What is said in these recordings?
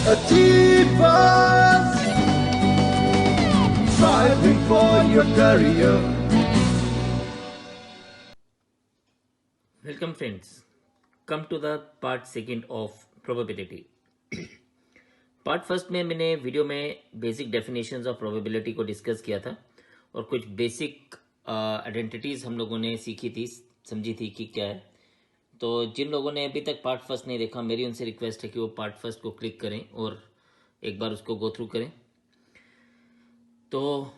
Achievers, striving for your career. Welcome friends, come to the part second of probability. Part first में मैंने video में basic definitions of probability को discuss किया था और कुछ बेसिक आइडेंटिटीज हम लोगों ने सीखी थी, समझी थी कि क्या है। तो जिन लोगों ने अभी तक पार्ट फर्स्ट नहीं देखा, मेरी उनसे रिक्वेस्ट है कि वो पार्ट फर्स्ट को क्लिक करें और एक बार उसको गो थ्रू करें। तो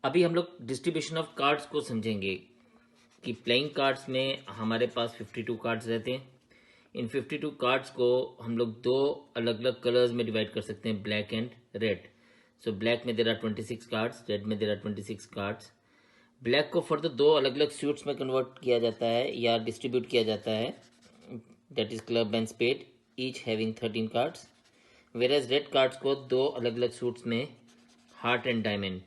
अभी हम लोग डिस्ट्रीब्यूशन ऑफ कार्ड्स को समझेंगे कि प्लेइंग कार्ड्स में हमारे पास 52 कार्ड्स रहते हैं। इन 52 कार्ड्स को हम लोग दो अलग अलग कलर्स में डिवाइड कर सकते हैं, black and red. So black में देर आर 26 कार्ड्स, रेड में देर आर 26 कार्ड्स। ब्लैक को फर्दर दो अलग अलग सूट्स में कन्वर्ट किया जाता है या डिस्ट्रीब्यूट किया जाता है, that is club and spade, each having 13 cards. Whereas red cards को दो अलग अलग सूट्स में, हार्ट एंड डायमंड,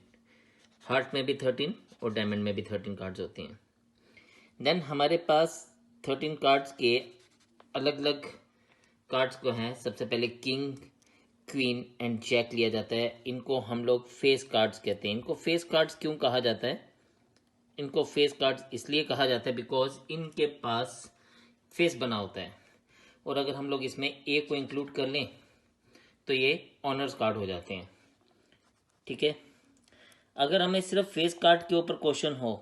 हार्ट में भी 13 और डायमंड में भी 13 कार्ड्स होते हैं। देन हमारे पास 13 कार्ड्स के अलग अलग कार्ड्स को हैं। सबसे पहले किंग, क्वीन एंड जैक लिया जाता है। इनको हम लोग फेस कार्ड्स कहते हैं। इनको फेस कार्ड्स क्यों कहा जाता है? इनको फेस कार्ड्स इसलिए कहा जाता है बिकॉज इनके पास फेस बना होता है, और अगर हम लोग इसमें ए को इंक्लूड कर लें तो ये ऑनर्स कार्ड हो जाते हैं। ठीक है, अगर हमें सिर्फ फेस कार्ड के ऊपर क्वेश्चन हो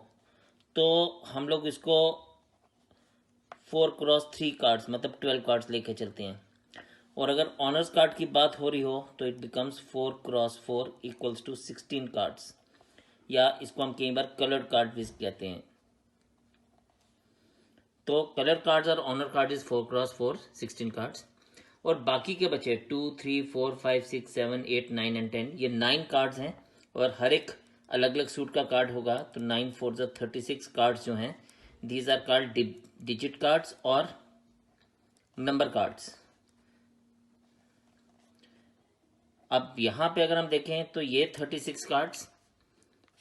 तो हम लोग इसको 4x3 कार्ड्स मतलब 12 कार्ड्स लेके चलते हैं, और अगर ऑनर्स कार्ड की बात हो रही हो तो it becomes 4x4 equals to 16 cards, या इसको हम कई बार कलर्ड कार्ड भी कहते हैं। तो कलर कार्ड्स और honour card is 4x4 16 cards, और बाकी के बचे 2, 3, 4, 5, 6, 7, 8, 9 एंड 10, ये 9 कार्ड्स हैं, और हर एक अलग अलग सूट का कार्ड होगा। तो 9 4 36 कार्ड्स जो हैं, these are called digit cards और नंबर कार्ड्स। अब यहां पे अगर हम देखें तो ये 36 कार्ड्स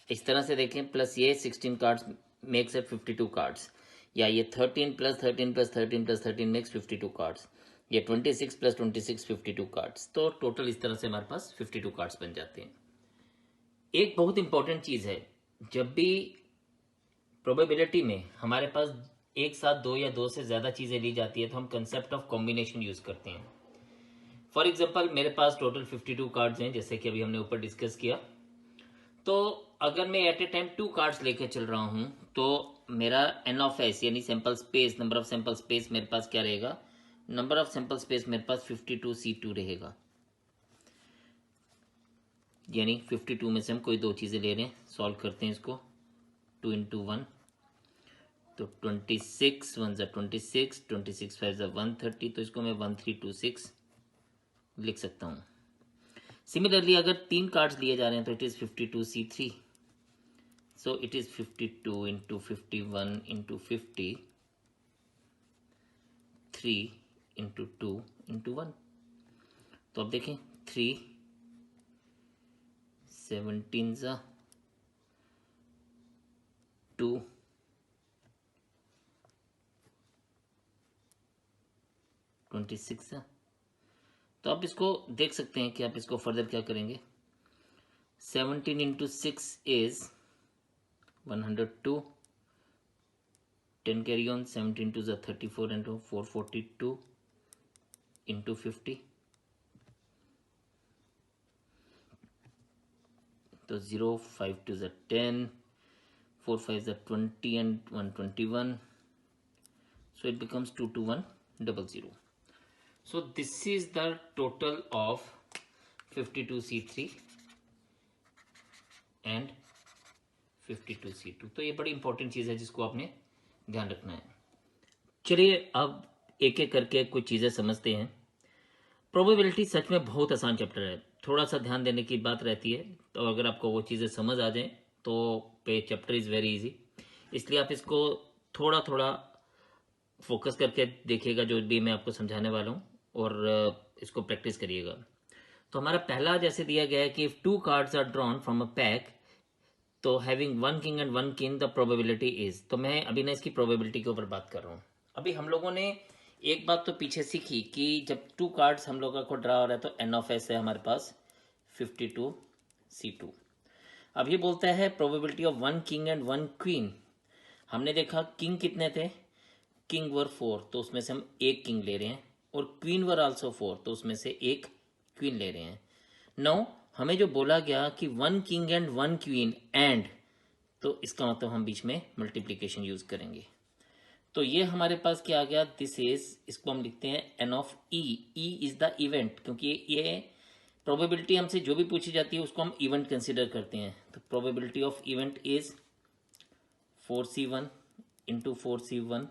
इस तरह से देखें, प्लस ये 16 कार्ड्स मेक्स ए 52 कार्ड्स, या ये 13 plus 13 plus 13 plus 13 makes 52 cards, ये 26 प्लस 26 52 कार्ड्स। तो टोटल इस तरह से हमारे पास 52 कार्ड्स बन जाते हैं। एक बहुत इंपॉर्टेंट चीज है, जब भी प्रोबेबिलिटी में हमारे पास एक साथ दो या दो से ज्यादा चीजें ली जाती है तो हम कंसेप्ट ऑफ कॉम्बिनेशन यूज करते हैं। फॉर एग्जाम्पल मेरे पास टोटल 52 कार्ड्स हैं, जैसे कि अभी हमने ऊपर डिस्कस किया। तो अगर मैं एट ए टाइम 2 कार्ड्स लेके चल रहा हूं तो मेरा एन ऑफ एस यानी sample space, number of sample space मेरे पास क्या रहेगा? नंबर ऑफ सैंपल स्पेस मेरे पास 52C2 रहेगा, यानी 52 में से हम कोई दो चीजें ले रहे हैं। सॉल्व करते हैं इसको, 2 into 1, तो 26 1 ज़ा 26, 26 5 ज़ा 130, तो इसको मैं 1326 लिख सकता हूँ। सिमिलरली अगर 3 कार्ड्स लिए जा रहे हैं तो it is 52C3, so it is 52 into 51 into 50, 3 into 2 into 1। तो अब देखें, 3 17 ज़ा 2 26 ज़ा। तो आप इसको देख सकते हैं कि आप इसको फर्दर क्या करेंगे। 17 इंटू 6 इज 102, 10 कैरी ऑन, 17 2 ज़ा 34 इंटू 442 इंटू 50, तो 0 5 2 ज़ा 10, 4 5 ज़ा 20 and 121, so it becomes 22100. So this is the total of 52C3 and 52C2। तो ये बड़ी इंपॉर्टेंट चीज है जिसको आपने ध्यान रखना है। चलिए अब एक एक करके कुछ चीजें समझते हैं। प्रोबेबिलिटी सच में बहुत आसान चैप्टर है, थोड़ा सा ध्यान देने की बात रहती है। तो अगर आपको वो चीजें समझ आ जाए तो पे चैप्टर इज वेरी इजी, इसलिए आप इसको थोड़ा थोड़ा फोकस करके देखिएगा जो भी मैं आपको समझाने वाला हूँ, और इसको प्रैक्टिस करिएगा। तो हमारा पहला जैसे दिया गया है कि if 2 cards are drawn from a pack, तो having 1 king and 1 queen the probability is. तो मैं अभी ना इसकी प्रोबेबिलिटी के ऊपर बात कर रहा हूँ। अभी हम लोगों ने एक बात तो पीछे सीखी कि जब 2 कार्ड्स हम लोगों को ड्रा हो रहा है तो एन ऑफ एस है हमारे पास 52C2। अब ये बोलता है probability of 1 king and 1 queen. हमने देखा किंग कितने थे, किंग वर 4, तो उसमें से हम एक किंग ले रहे हैं, और क्वीन वर आल्सो 4, तो उसमें से एक क्वीन ले रहे हैं। नाउ हमें जो बोला गया कि 1 किंग एंड 1 क्वीन एंड, तो इसका मतलब हम बीच में मल्टीप्लीकेशन यूज करेंगे। तो ये हमारे पास क्या आ गया, दिस इज, इसको हम लिखते हैं N of E. E is the event, क्योंकि ये प्रोबेबिलिटी हमसे जो भी पूछी जाती है उसको हम इवेंट कंसिडर करते हैं। तो probability of event is 4C1 into 4C1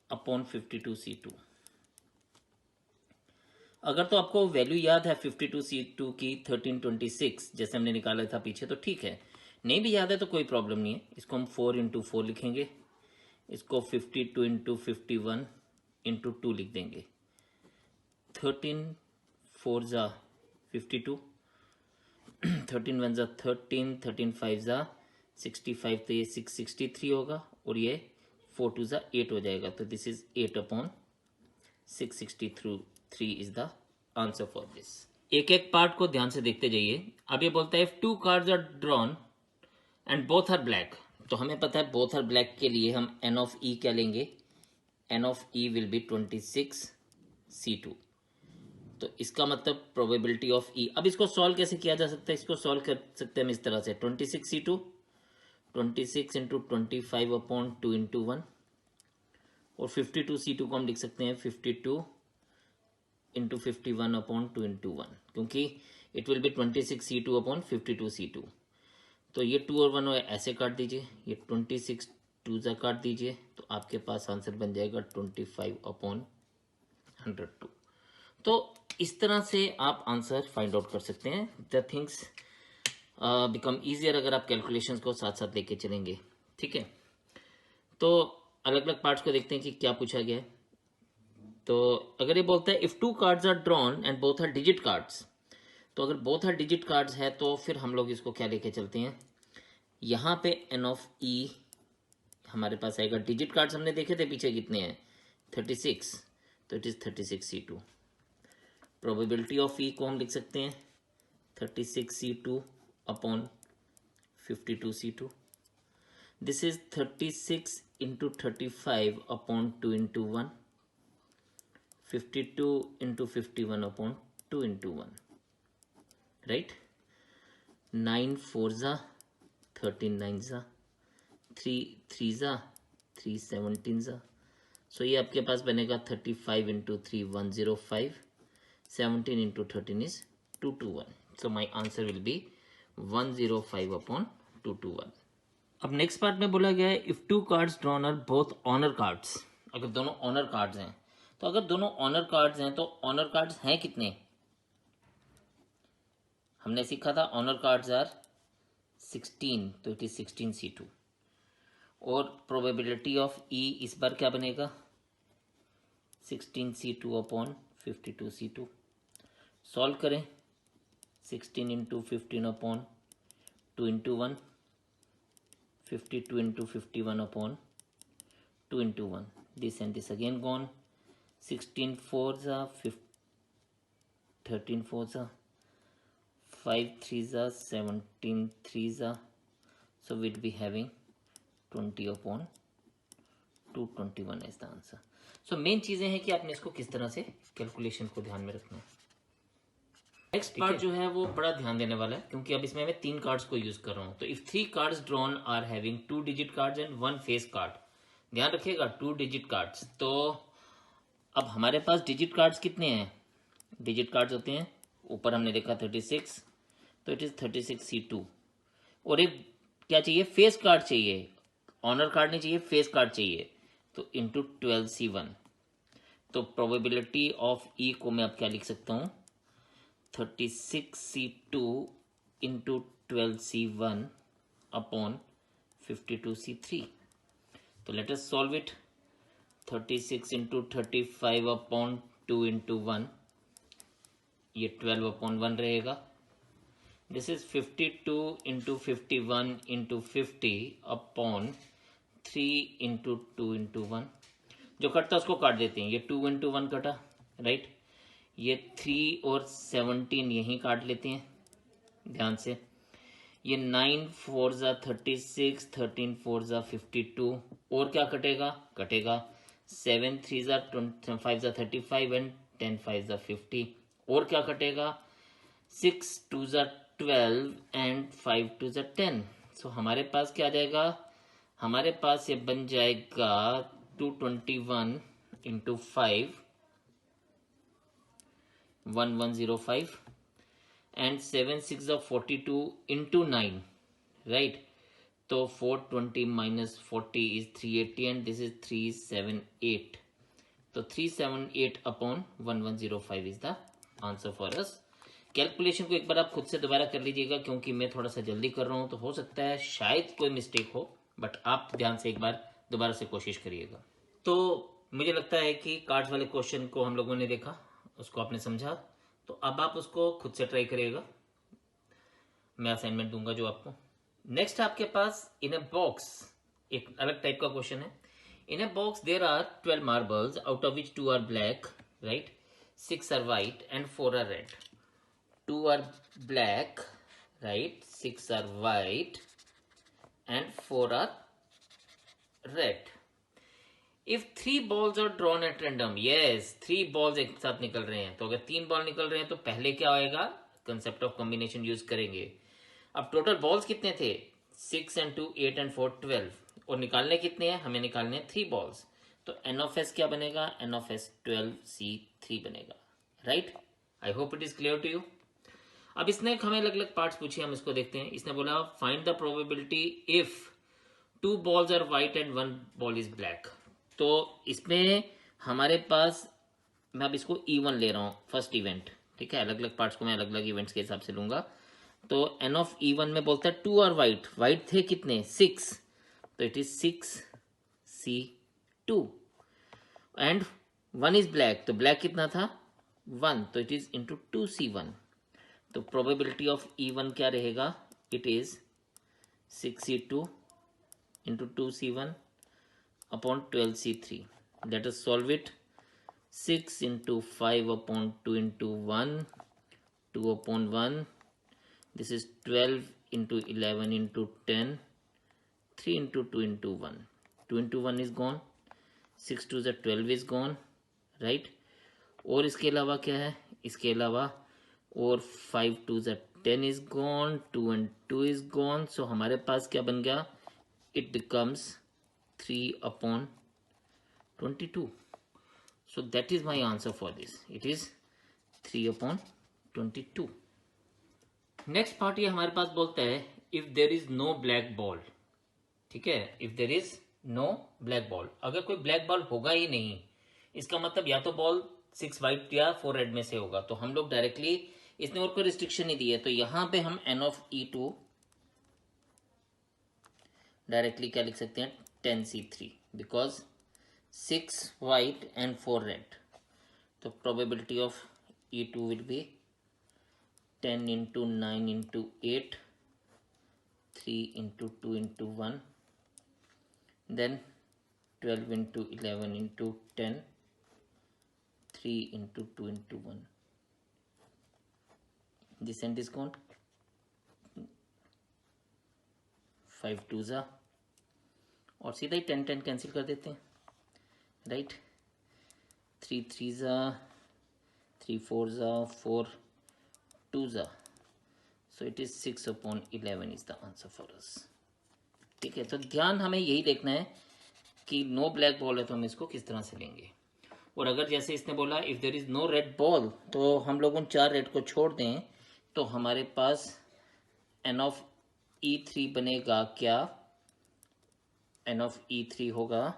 upon 52C2। अगर तो आपको वैल्यू याद है 52C2 की 1326 जैसे हमने निकाला था पीछे, तो ठीक है। नहीं भी याद है तो कोई प्रॉब्लम नहीं है, इसको हम 4 इंटू 4 लिखेंगे, इसको 52 इंटू 51 इंटू 2 लिख देंगे। 13 4 जा 52, 13 1 जा 13, 13 5 जा 65, तो ये 663 होगा, और ये 4 2 जा 8 हो जाएगा। तो this is 8 upon 663 is the answer for this. एक एक पार्ट को ध्यान से देखते जाइए। अब ये बोलता है if 2 cards are drawn and both are black, तो हमें पता है बोथ आर ब्लैक के लिए हम एन ऑफ ई क्या लेंगे, n of E will be 26C2। तो इसका मतलब प्रोबेबिलिटी ऑफ ई। अब इसको सॉल्व कैसे किया जा सकता है, इसको सॉल्व कर सकते हैं हम इस तरह से, 26C2 26 इंटू 25 अपॉन 2 इंटू 1, और 52C2 को हम लिख सकते हैं 52 इंटू 51 अपॉन 2 इंटू 1, क्योंकि it will be 26C2 upon 52C2। तो ये 2 और 1 ऐसे काट दीजिए, ये 26 2 जा काट दीजिए, तो आपके पास आंसर बन जाएगा 25 अपॉन 102। तो इस तरह से आप आंसर फाइंड आउट कर सकते हैं। द थिंग्स बिकम ईजियर अगर आप कैलकुलेशंस को साथ साथ लेके चलेंगे। ठीक है, तो अलग अलग पार्ट्स को देखते हैं कि क्या पूछा गया है। तो अगर ये बोलता है if 2 cards are drawn and both are digit cards, तो अगर बोथ आर डिजिट कार्ड्स है तो फिर हम लोग इसको क्या लेके चलते हैं, यहाँ पे एन ऑफ ई हमारे पास आएगा। डिजिट कार्ड्स हमने देखे थे पीछे कितने हैं, 36, तो it is 36C2। Probability of E को हम लिख सकते हैं 36C2 upon 52C2। This is 36 into 35 upon 2 into 1, 52 into 51 upon 2 into 1, right. 9 4 जा 13 9 जा, 3 3 जा 3 17 जा, सो ये आपके पास बनेगा 35 into 3 105, 17 into 13 is 221। So my answer will be 105 upon 221। अब नेक्स्ट पार्ट में बोला गया है if 2 cards drawn are both honour cards. अगर दोनों ऑनर कार्ड्स हैं, तो अगर दोनों ऑनर कार्ड्स हैं तो ऑनर कार्ड्स हैं कितने, हमने सीखा था ऑनर कार्ड्स आर 16, तो इट इज 16C2। और प्रोबेबिलिटी ऑफ ई इस बार क्या बनेगा, 16C2 अपॉन 52C2। सॉल्व करें, 16 into 15 upon 2 into 1, 52 into 51 upon 2 into 1, this and this again gone, 16 4 जा 13 4 जा, 5 3 जा 17 3 जा, so we'll be having 20 upon 221 is the answer. So main चीजें हैं कि आपने इसको किस तरह से कैलकुलेशन को ध्यान में रखना है। नेक्स्ट पार्ट जो है वो बड़ा ध्यान देने वाला है, क्योंकि अब इसमें मैं 3 कार्ड्स को यूज कर रहा हूं। तो if 3 cards drawn are having 2 digit cards and 1 face card, ध्यान रखिएगा 2 डिजिट कार्ड्स। तो अब हमारे पास डिजिट कार्ड्स कितने हैं, डिजिट कार्ड्स होते हैं, ऊपर हमने देखा 36, तो इट इज 36C2। और एक क्या चाहिए, फेस कार्ड चाहिए, ऑनर कार्ड नहीं चाहिए, फेस कार्ड चाहिए, तो इंटू 12C1। तो प्रोबेबिलिटी ऑफ ई को मैं अब क्या लिख सकता हूं, 36C2 into 12C1 upon 52C3। तो let us solve it, 36 into 35 upon 2 into 1, ये 12 अपॉन 1 रहेगा। This is 52 into 51 into 50 upon 3 into 2 into 1. जो कटता उसको काट देते हैं। ये 2 इंटू 1 कटा, राइट। ये 3 और 17 यहीं काट लेते हैं ध्यान से। ये 9 4 ज़ा 36, 13 4 ज़ा 52, और क्या कटेगा, कटेगा 7 3 ज़ा 5 ज़ा 35 एंड 10 5 ज़ा 50, और क्या कटेगा 6 2 ज़ा 12 एंड 5 2 ज़ा 10। सो हमारे पास क्या आ जाएगा, हमारे पास ये बन जाएगा 221 इंटू 5 1105 एंड 7 6 ज़ा 42 इंटू 9, राइट। तो 420 minus 40 is 380 and this is 378। तो 378 upon 1105 is the answer for us. Calculation को एक बार आप खुद से दोबारा कर लीजिएगा, क्योंकि मैं थोड़ा सा जल्दी कर रहा हूं तो हो सकता है शायद कोई मिस्टेक हो, बट आप ध्यान से एक बार दोबारा से कोशिश करिएगा। तो मुझे लगता है कि कार्ड्स वाले क्वेश्चन को हम लोगों ने देखा, उसको आपने समझा, तो अब आप उसको खुद से ट्राई करिएगा। मैं असाइनमेंट दूंगा जो आपको। नेक्स्ट आपके पास इन अ बॉक्स एक अलग टाइप का क्वेश्चन है। In a box there are 12 marbles out of which 2 are black, right, 6 are white and 4 are red. 2 are black, right, 6 are white and 4 are red. If 3 balls are drawn at random, yes, 3 balls एक साथ निकल रहे हैं, तो अगर 3 ball निकल रहे हैं तो पहले क्या आएगा, कंसेप्ट ऑफ कॉम्बिनेशन यूज करेंगे। अब टोटल बॉल्स कितने थे, 6 and 2 8 and 4 12, और निकालने कितने हैं, हमें निकालने 3 बॉल्स। तो एन ऑफ एस क्या बनेगा, एन ऑफ एस 12C3 बनेगा, right. I hope it is clear to you. अब इसने हमें अलग अलग पार्ट्स पूछे, हम इसको देखते हैं। इसने बोला find the probability if 2 balls are white and 1 ball is black. तो इसमें हमारे पास, मैं अब इसको E1 ले रहा हूं, फर्स्ट इवेंट, ठीक है। अलग अलग पार्ट्स को मैं अलग अलग इवेंट्स के हिसाब से लूंगा। तो एन ऑफ E1 में बोलता है 2 आर व्हाइट, व्हाइट थे कितने 6, तो it is 6C2 and 1 is black, तो ब्लैक कितना था 1, तो इट इज इंटू 2C1। तो प्रोबेबिलिटी ऑफ E1 क्या रहेगा, it is 6C2 into 2C1 upon 12C3। Let us solve it. 6 into 5 upon 2 into 1, 2 upon 1, this is 12 into 11 into 10, 3 into 2 into 1, 2 into 1 is gone, 6 2 12 is gone, right. और इसके अलावा क्या है, इसके अलावा और 5 2 10 is gone, 2 and 2 is gone. So हमारे पास क्या बन गया, it becomes 3 upon 22। So that is my answer for this, it is 3 upon 22। Next part ये हमारे पास बोलता है if there is no black ball, ठीक है, if there is no black ball, अगर कोई ब्लैक बॉल होगा ही नहीं, इसका मतलब या तो बॉल 6 व्हाइट या 4 रेड में से होगा। तो हम लोग डायरेक्टली, इसने और कोई रिस्ट्रिक्शन नहीं दी है, तो यहां पे हम एन ऑफ E2 डायरेक्टली क्या लिख सकते हैं 10C3, बिकॉज 6 व्हाइट एंड 4 रेड। तो probability of E2 will be 10 into 9 into 8, 3 into 2 into 1, then 12 into 11 into 10, 3 into 2 into 1, this end is gone, 5 2 ज़ा, और सीधा ही 10 10 कैंसिल कर देते हैं, राइट। 3 3 ज़ा, 3 4 ज़ा, 4 2 ज़ा, so it is 6 upon 11 is the answer for अस, ठीक है। तो ध्यान हमें यही देखना है कि नो ब्लैक बॉल है तो हम इसको किस तरह से लेंगे। और अगर जैसे इसने बोला if there is no red ball, तो हम लोग उन 4 रेड को छोड़ दें, तो हमारे पास एन ऑफ E3 बनेगा क्या, एन ऑफ E3 होगा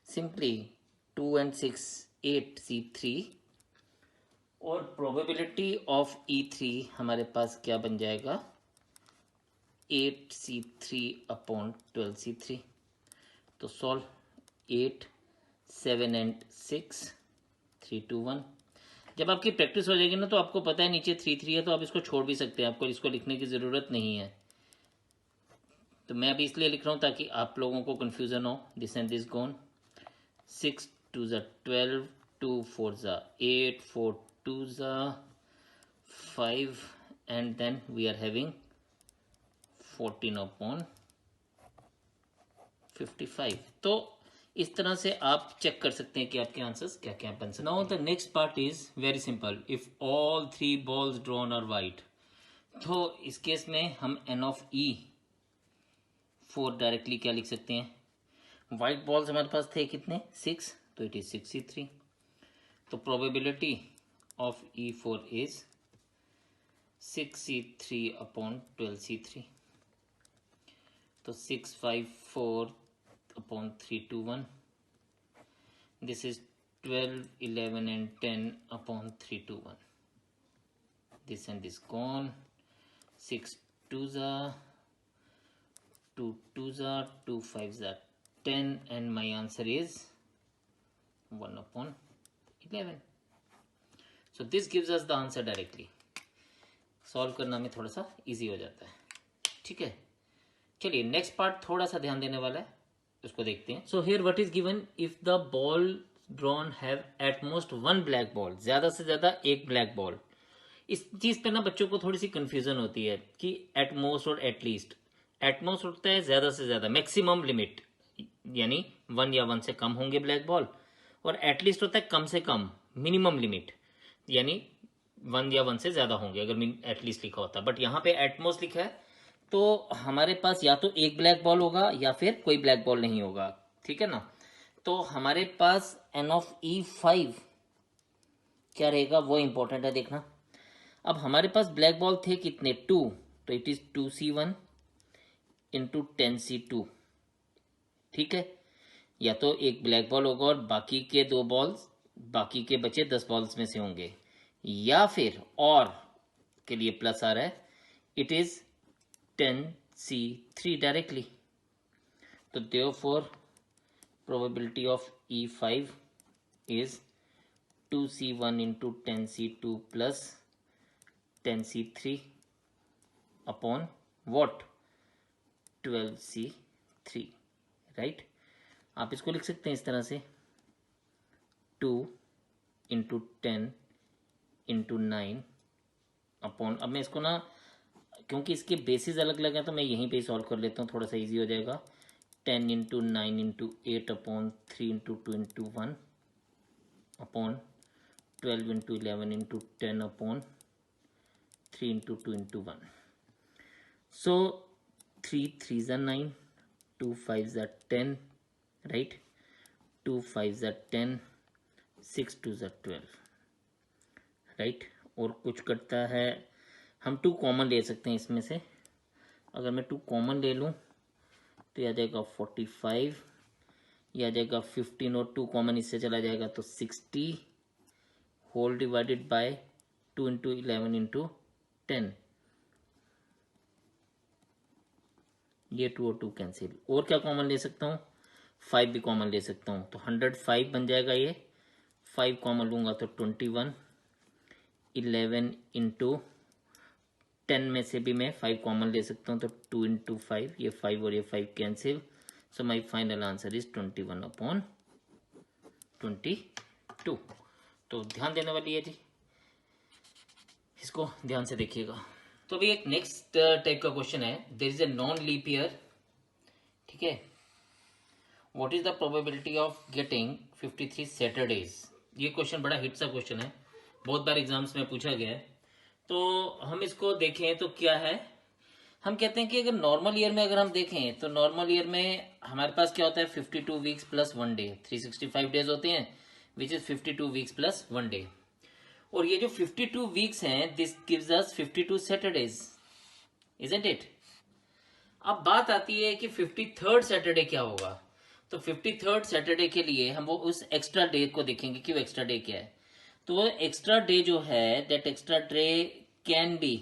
सिंपली 2 and 6 8C3, और प्रोबेबिलिटी ऑफ E3 हमारे पास क्या बन जाएगा 8C3 अपॉन 12C3। तो सॉल्व 8 7 and 6 3 2 1। जब आपकी प्रैक्टिस हो जाएगी ना, तो आपको पता है नीचे 3 3 है, तो आप इसको छोड़ भी सकते हैं, आपको इसको लिखने की ज़रूरत नहीं है। तो मैं अभी इसलिए लिख रहा हूँ ताकि आप लोगों को कन्फ्यूज़न हो। दिस एंड दिस गॉन, 6 2 ज़ा 12, 2 4 ज़ा 8, 4 2 ज़ा 5, and then we are having 14 upon 55. तो इस तरह से आप चेक कर सकते हैं कि आपके आंसर्स क्या क्या बन सकते हैं. Now the next part is very simple. If all 3 balls drawn are white, तो इस केस में हम n of e 4 डायरेक्टली क्या लिख सकते हैं. वाइट बॉल्स हमारे पास थे कितने, 6, तो इट इज 63. तो probability of E4 is 6C3 upon 12C3. तो 654 upon 321. This is 12, 11 and 10 upon 321. This and this gone. 6 2s are 2 2s are 2 5s are 10, and my answer is 1 upon 11. So this gives us the answer directly. Solve करना में थोड़ा सा easy हो जाता है. ठीक है, चलिए नेक्स्ट पार्ट थोड़ा सा ध्यान देने वाला है, उसको देखते हैं. So here what is given. If the ball drawn have at most 1 black ball, ज्यादा से ज्यादा एक ब्लैक बॉल. इस चीज पे ना बच्चों को थोड़ी सी कंफ्यूजन होती है कि एट मोस्ट और एट लीस्ट. एट मोस्ट होता है ज्यादा से ज्यादा, मैक्सिमम लिमिट, यानी 1 या 1 से कम होंगे ब्लैक बॉल, और एटलीस्ट होता है कम से कम, मिनिमम लिमिट, यानी 1 या 1 से ज्यादा होंगे अगर एटलीस्ट लिखा होता. बट यहाँ पे एटमोस्ट लिखा है, तो हमारे पास या तो एक ब्लैक बॉल होगा या फिर कोई ब्लैक बॉल नहीं होगा. ठीक है ना. तो हमारे पास n of E5 क्या रहेगा वो इंपॉर्टेंट है देखना. अब हमारे पास ब्लैक बॉल थे कितने, 2, तो it is 2C1 into 10C2. ठीक है, या तो एक ब्लैक बॉल होगा और बाकी के 2 बॉल्स, बाकी के बचे 10 बॉल्स में से होंगे, या फिर और के लिए प्लस आ रहा है, इट इज 10C3 डायरेक्टली. तो therefore probability of E5 is 2C1 into 10C2 plus 10C3 upon what, 12C3. Right, आप इसको लिख सकते हैं इस तरह से, 2 इंटू 10 इंटू 9 अपॉन, अब मैं इसको ना, क्योंकि इसके बेसिस अलग अलग हैं तो मैं यहीं पे सॉल्व कर लेता हूँ, थोड़ा सा इजी हो जाएगा. 10 into 9 into 8 upon 3 into 2 into 1 upon 12 into 11 into 10 upon 3 into 2 into 1. So 3 3s are 9, 2 5s are 10, right, 2 5s are 10, 6 2s are 12. Right, और कुछ कटता है, हम 2 कॉमन ले सकते हैं इसमें से. अगर मैं 2 कॉमन ले लूँ तो यह आ जाएगा 45, यह आ जाएगा 15, और 2 कॉमन इससे चला जाएगा तो 60 whole divided by 2 into 11 into 10. ये 2 और 2 कैंसिल. और क्या कॉमन ले सकता हूँ, 5 भी कॉमन ले सकता हूँ, तो 105 बन जाएगा. ये 5 कॉमन लूंगा तो 21, 11 इंटू 10 में से भी मैं 5 कॉमन ले सकता हूँ, तो 2 इंटू 5, ये 5 और ये 5 cancel. So my final answer is 21 upon 22. तो ध्यान देने वाली है जी, इसको ध्यान से देखिएगा. तो अभी एक नेक्स्ट टाइप का क्वेश्चन है. There is a non leap year. ठीक है, what is the probability of getting 53 Saturdays. ये क्वेश्चन बड़ा हिट सा क्वेश्चन है, बहुत बार एग्जाम्स में पूछा गया है. तो हम इसको देखें तो क्या है, हम कहते हैं कि अगर नॉर्मल ईयर में अगर हम देखें तो नॉर्मल ईयर में हमारे पास क्या होता है, 52 वीक्स प्लस 1 डे, 365 डेज होते हैं, which is 52 weeks plus 1 day. और ये जो 52 वीक्स हैं, this gives us 52 Saturdays, isn't it. अब बात आती है कि 53rd सैटरडे क्या होगा. तो 53rd सैटरडे के लिए हम वो उस एक्स्ट्रा डे को देखेंगे कि वो एक्स्ट्रा डे क्या है. तो वो एक्स्ट्रा डे जो है, that extra day can be,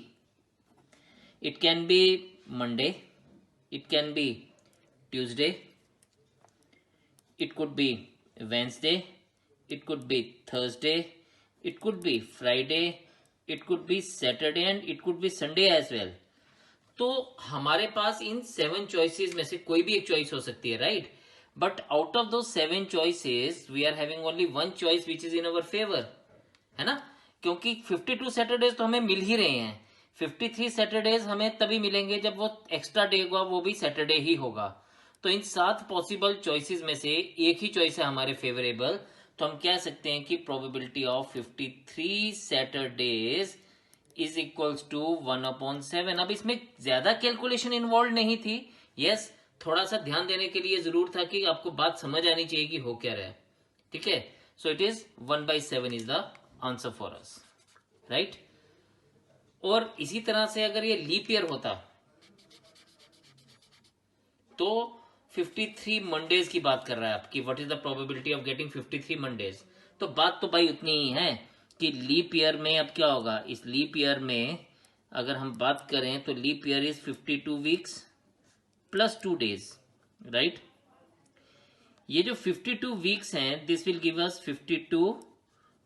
it can be Monday, it can be Tuesday, it could be Wednesday, it could be Thursday, it could be Friday, it could be Saturday, and it could be Sunday as well. तो हमारे पास इन 7 choices में से कोई भी एक choice हो सकती है, राइट. बट आउट ऑफ दो 7 choices we are having only 1 choice which is in our favour, है ना, क्योंकि 52 सैटरडेज तो हमें मिल ही रहे हैं। 53 सैटरडेज हमें तभी मिलेंगे जब वो एक्स्ट्रा डे होगा, वो भी सैटरडे ही होगा। तो इन 7 पॉसिबल चॉइसेस में से एक ही चॉइस है हमारे फेवरेबल, तो हम कह सकते हैं कि probability of 53 Saturdays is equals to 1/7। अब इसमें ज्यादा कैलकुलेशन इन्वॉल्व नहीं थी। यस, थोड़ा सा ध्यान देने के लिए जरूर था कि आपको बात समझ आनी चाहिए कि हो क्या रहा है, ठीक है। So it is 1/7 is the answer for us, right. और इसी तरह से अगर ये लीप ईयर होता तो 53 मंडेज की बात कर रहा है आपकी, what is the probability of getting 53 Mondays. तो बात तो भाई उतनी ही है कि लीप ईयर में अब क्या होगा। इस लीप ईयर में अगर हम बात करें तो leap year is 52 weeks plus 2 days, right. ये जो 52 वीक्स हैं this will give us 52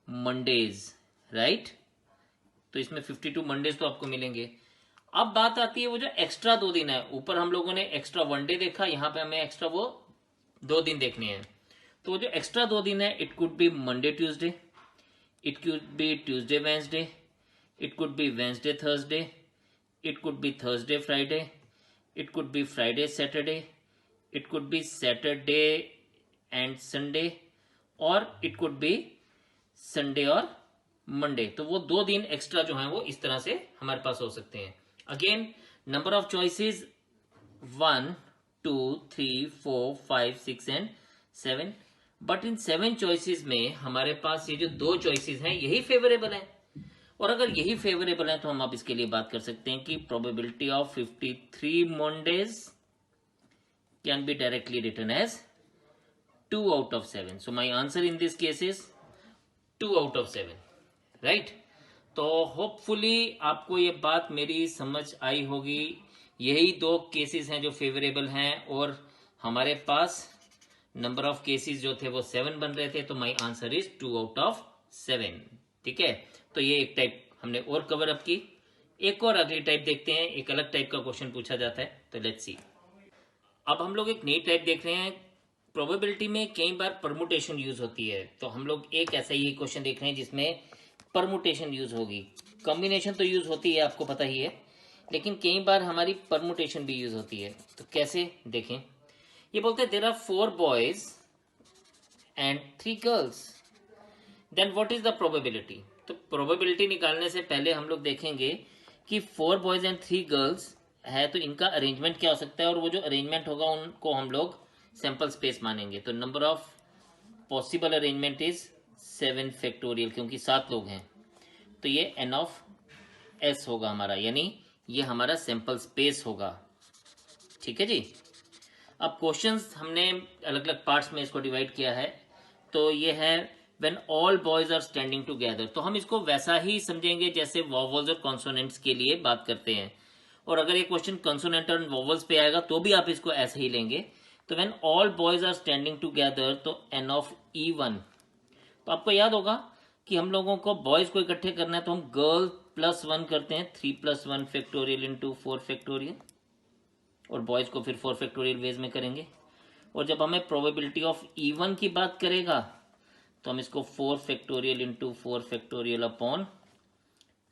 Mondays, right. तो इसमें 52 मंडेज तो आपको मिलेंगे। अब बात आती है वो जो एक्स्ट्रा 2 दिन है, ऊपर हम लोगों ने एक्स्ट्रा 1 डे देखा, यहां पे हमें एक्स्ट्रा वो 2 दिन देखने हैं। तो वो जो एक्स्ट्रा 2 दिन है, it could be Monday Tuesday, it could B Tuesday Wednesday, it could be Wednesday Thursday, it could be Thursday Friday, it could be Friday Saturday, it could be Saturday and Sunday, और it could be Sunday और Monday. तो वो 2 दिन extra जो हैं वो इस तरह से हमारे पास हो सकते हैं। Again number of choices 1 2 3 4 5 6 and 7, but in 7 choices में हमारे पास ये जो 2 चॉइसेस हैं यही फेवरेबल है। और अगर यही फेवरेबल है तो हम अब इसके लिए बात कर सकते हैं कि probability of 53 Mondays can be directly written as 2 out of 7. So my answer in this case is 2 out of 7, right. तो होपफुली आपको ये बात मेरी समझ आई होगी। यही 2 केसेस हैं जो फेवरेबल हैं, और हमारे पास नंबर ऑफ केसेस जो थे वो 7 बन रहे थे, तो my answer is 2 out of 7, ठीक है। तो ये एक टाइप हमने और कवर अप की। एक और अगली टाइप देखते हैं, एक अलग टाइप का क्वेश्चन पूछा जाता है, तो लेट्स सी। अब हम लोग एक नई टाइप देख रहे हैं। प्रोबेबिलिटी में कई बार परमुटेशन यूज होती है, तो हम लोग एक ऐसा ही क्वेश्चन देख रहे हैं जिसमें परमुटेशन यूज होगी। कॉम्बिनेशन तो यूज होती है, आपको पता ही है, लेकिन कई बार हमारी परमुटेशन भी यूज होती है। तो कैसे देखें। ये बोलते हैं there are 4 boys and 3 girls, then what is the probability. तो प्रोबेबिलिटी निकालने से पहले हम लोग देखेंगे कि 4 बॉयज एंड 3 गर्ल्स है, तो इनका अरेंजमेंट क्या हो सकता है, और वो जो अरेंजमेंट होगा उनको हम लोग सैंपल स्पेस मानेंगे। तो number of possible arrangement is 7 factorial, क्योंकि 7 लोग हैं, तो ये n ऑफ s होगा हमारा, यानी ये हमारा सैंपल स्पेस होगा, ठीक है जी। अब क्वेश्चंस हमने अलग अलग पार्ट्स में इसको डिवाइड किया है। तो ये है when all boys are standing together, तो हम इसको वैसा ही समझेंगे जैसे वॉवल्स और कॉन्सोनेंट्स के लिए बात करते हैं। और अगर ये क्वेश्चन कॉन्सोनेंट और वॉवल्स पे आएगा तो भी आप इसको ऐसे ही लेंगे। तो when all boys are standing together, तो n ऑफ E1। तो आपको याद होगा कि हम लोगों को बॉयज को इकट्ठे करना है, तो हम गर्ल +1 करते हैं, 3 + 1 फैक्टोरियल इंटू 4 फैक्टोरियल, और बॉयज को फिर 4 फैक्टोरियल वेज में करेंगे। और जब हमें प्रोबेबिलिटी ऑफ E1 की बात करेगा तो हम इसको 4 factorial into 4 factorial upon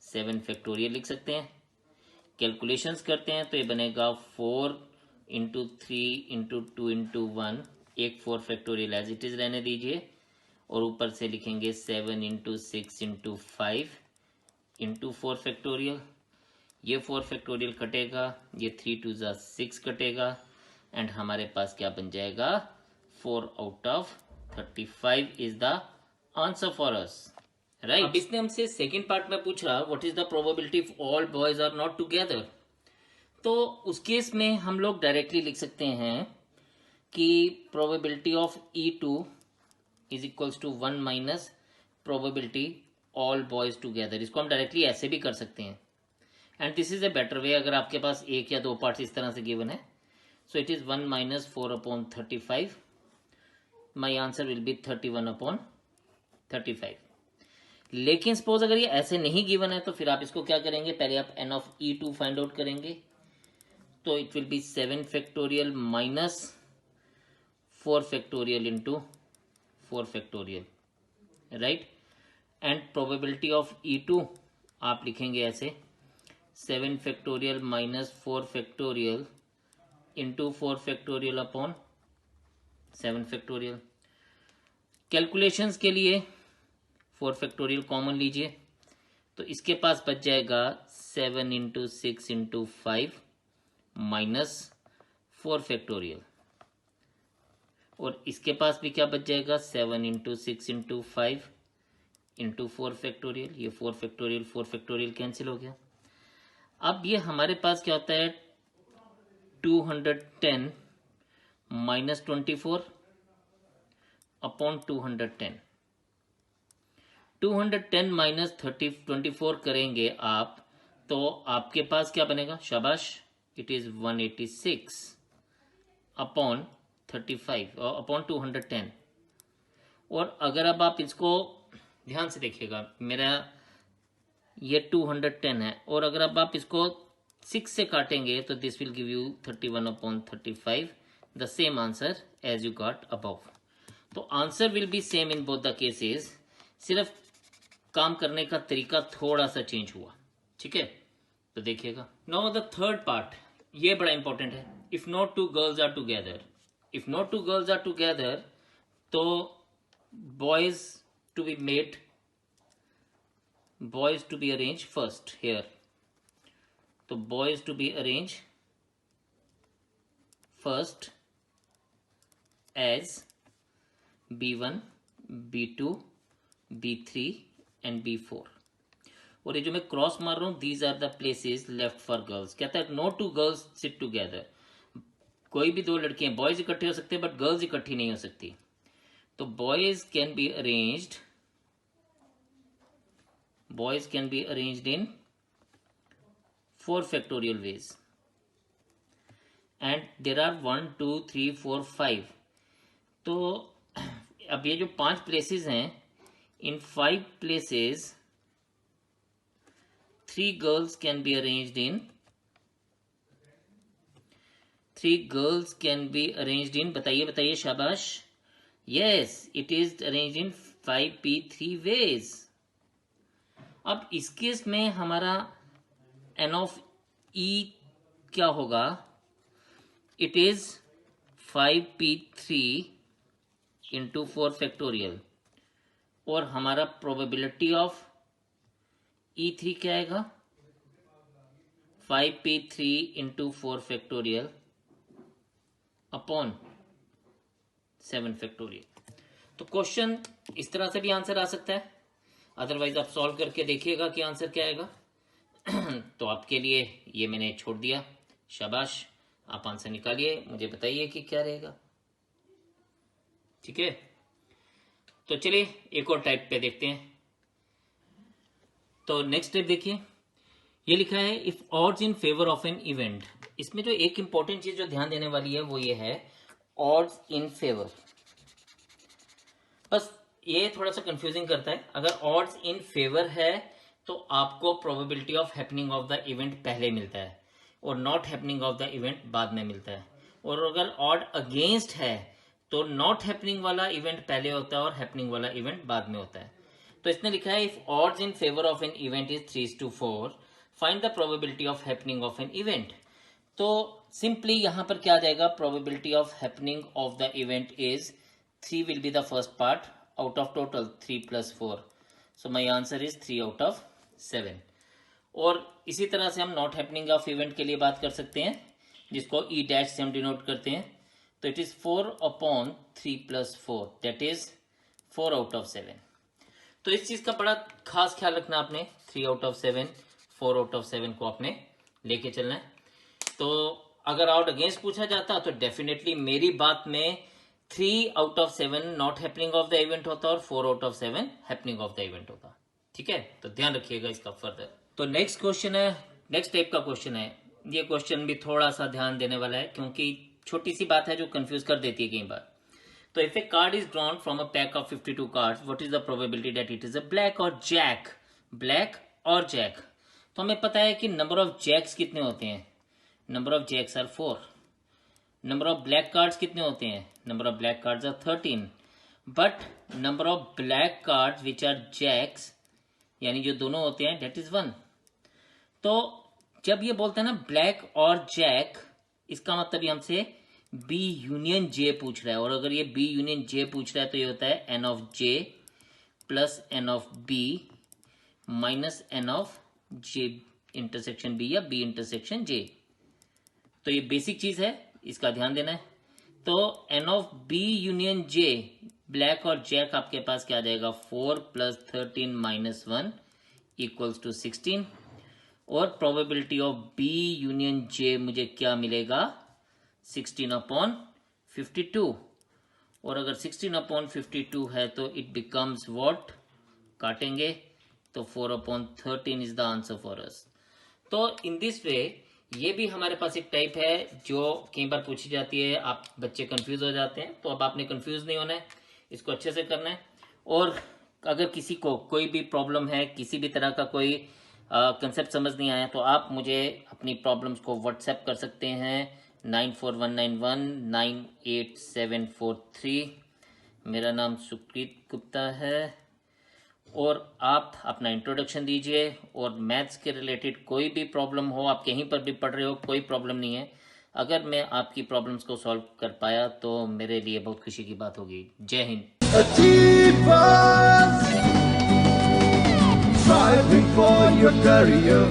7 factorial लिख सकते हैं। कैलकुलेशंस करते हैं तो ये बनेगा 4 इंटू 3 इंटू 2 इंटू 1, एक 4 फैक्टोरियल एज इट इज रहने दीजिए, और ऊपर से लिखेंगे 7 इंटू 6 इंटू 5 इंटू 4 फैक्टोरियल। ये 4 फैक्टोरियल कटेगा, ये 3 2 जा 6 कटेगा, एंड हमारे पास क्या बन जाएगा, 4 out of 35 is the answer for us, right. अब इसने हमसे सेकेंड पार्ट में पूछा what is the probability if all boys are not together. तो उस केस में हम लोग डायरेक्टली लिख सकते हैं कि probability of E2 is equals to 1 minus probability all boys together. इसको हम डायरेक्टली ऐसे भी कर सकते हैं, and this is a better way अगर आपके पास 1 या 2 पार्ट्स इस तरह से गिवन है। So it is 1 minus 4/35, my answer will B 31/35। लेकिन सपोज अगर ये ऐसे नहीं गिवन है तो फिर आप इसको क्या करेंगे, पहले आप n of E2 find out करेंगे, तो it will be 7 factorial minus 4 factorial into 4 factorial, right. And probability of E2 आप लिखेंगे ऐसे 7 factorial minus 4 factorial into 4 factorial upon 7 factorial. Calculations के लिए 4 फैक्टोरियल कॉमन लीजिए, तो इसके पास बच जाएगा 7 इंटू 6 इंटू 5 माइनस 4 फैक्टोरियल, और इसके पास भी क्या बच जाएगा 7 इंटू 6 इंटू 5 इंटू 4 फैक्टोरियल। ये 4 फैक्टोरियल कैंसिल हो गया। अब ये हमारे पास क्या होता है 210 माइनस 24 अपॉन 210। 210 माइनस 24 करेंगे आप, तो आपके पास क्या बनेगा, शाबाश, इट इज 186 अपॉन 35 और अपॉन 210। और अगर अब आप इसको ध्यान से देखिएगा, मेरा ये 210 है, और अगर अब आप इसको 6 से काटेंगे तो this will give you 31 upon 35, the same answer as you got above. तो answer will be same in both the cases, सिर्फ काम करने का तरीका थोड़ा सा चेंज हुआ, ठीक है। तो देखिएगा नाउ द थर्ड पार्ट, ये बड़ा इंपॉर्टेंट है। If not two girls are together, if not two girls are together, तो boys to be made, boys to be arrange first here, तो boys to be arrange first as B1, B2, B3 and B4। और ये जो मैं cross मार रहा हूं, these are the places left for girls. कहता है no two girls sit together, कोई भी दो लड़कियां, बॉयज इकट्ठे हो सकते हैं बट गर्ल्स इकट्ठी नहीं हो सकती। तो boys can be arranged, boys can be arranged in 4 factorial ways, and there are 1 2 3 4 5। तो अब ये जो 5 प्लेसेस हैं, in 5 places 3 girls can be arranged in, 3 girls can be arranged in, बताइए बताइए, शाबाश, yes, it is arranged in 5p3 ways। अब इस केस में हमारा n of e क्या होगा, it is 5p3 into 4 factorial, और हमारा प्रोबेबिलिटी ऑफ E3 क्या आएगा 5p3 into 4 factorial upon 7 factorial. तो क्वेश्चन इस तरह से भी आंसर आ सकता है, अदरवाइज आप सॉल्व करके देखिएगा कि आंसर क्या आएगा। तो आपके लिए ये मैंने छोड़ दिया, शाबाश, आप आंसर निकालिए, मुझे बताइए कि क्या रहेगा, ठीक है। तो चलिए एक और टाइप पे देखते हैं। तो नेक्स्ट टाइप देखिए, ये लिखा है if odds in favour of an event. इसमें जो एक इंपॉर्टेंट चीज जो ध्यान देने वाली है वो ये है ऑड्स इन फेवर। बस ये थोड़ा सा कंफ्यूजिंग करता है। अगर ऑड्स इन फेवर है तो आपको probability of happening of the event पहले मिलता है और not happening of the event बाद में मिलता है। और अगर ऑड अगेंस्ट है तो नॉट हैपनिंग वाला इवेंट पहले होता है और हैपनिंग वाला इवेंट बाद में होता है। तो इसने लिखा है if odds in favour of an event is 3:4 find the probability of happening of an event. तो सिंपली यहां पर क्या आ जाएगा, probability of happening of the event is 3 will be the first part out of total 3 + 4, so my answer is 3 out of 7। और इसी तरह से हम नॉट हैपनिंग ऑफ इवेंट के लिए बात कर सकते हैं जिसको E डैश से हम डिनोट करते हैं। तो it is 4/3 + 4 that is 4 out of 7। तो इस चीज का बड़ा खास ख्याल रखना आपने, 3 आउट ऑफ 7, 4 आउट ऑफ 7 को आपने लेके चलना है। तो अगर आउट अगेंस्ट पूछा जाता तो डेफिनेटली मेरी बात में 3 out of 7 not happening of the event होता और 4 out of 7 happening of the event होता, ठीक है। तो ध्यान रखिएगा इसका फर्दर। तो नेक्स्ट क्वेश्चन है, नेक्स्ट टाइप का क्वेश्चन है। ये क्वेश्चन भी थोड़ा सा ध्यान देने वाला है क्योंकि छोटी सी बात है जो कंफ्यूज कर देती है कई बार। तो if A card is drawn from a pack of 52 cards, what is the probability that it is a black और जैक, ब्लैक और जैक। तो हमें पता है कि नंबर ऑफ जैक्स कितने होते हैं, number of jacks are 4, number of black cards कितने होते हैं? Number of black cards are 13, but number of black cards which are jacks, यानी जो दोनों होते हैं, डेट इज 1। तो जब ये बोलते हैं ना ब्लैक और जैक, इसका मतलब ये हमसे बी यूनियन जे पूछ रहा है, और अगर ये बी यूनियन जे पूछ रहा है तो ये होता है n of J plus n of B minus n of J intersection B या बी इंटरसेक्शन जे। तो ये बेसिक चीज है, इसका ध्यान देना है। तो n of B union J, black और जैक आपके पास क्या आ जाएगा? 4 प्लस 13 माइनस 1 इक्वल्स टू 16, और प्रोबेबिलिटी ऑफ बी यूनियन जे मुझे क्या मिलेगा? 16/52। और अगर 16/52 है तो इट बिकम्स व्हाट? काटेंगे तो 4/13 इज द आंसर फॉर अस। तो इन दिस वे ये भी हमारे पास एक टाइप है जो कई बार पूछी जाती है, आप बच्चे कंफ्यूज हो जाते हैं। तो अब आपने कंफ्यूज नहीं होना है, इसको अच्छे से करना है। और अगर किसी को कोई भी प्रॉब्लम है, किसी भी तरह का कोई कंसेप्ट समझ नहीं आया, तो आप मुझे अपनी प्रॉब्लम्स को व्हाट्सएप कर सकते हैं 9419198743। मेरा नाम सुकृत गुप्ता है, और आप अपना इंट्रोडक्शन दीजिए। और मैथ्स के रिलेटेड कोई भी प्रॉब्लम हो, आप कहीं पर भी पढ़ रहे हो, कोई प्रॉब्लम नहीं है, अगर मैं आपकी प्रॉब्लम्स को सॉल्व कर पाया तो मेरे लिए बहुत खुशी की बात होगी। जय Hind. Achievers, striving for your career.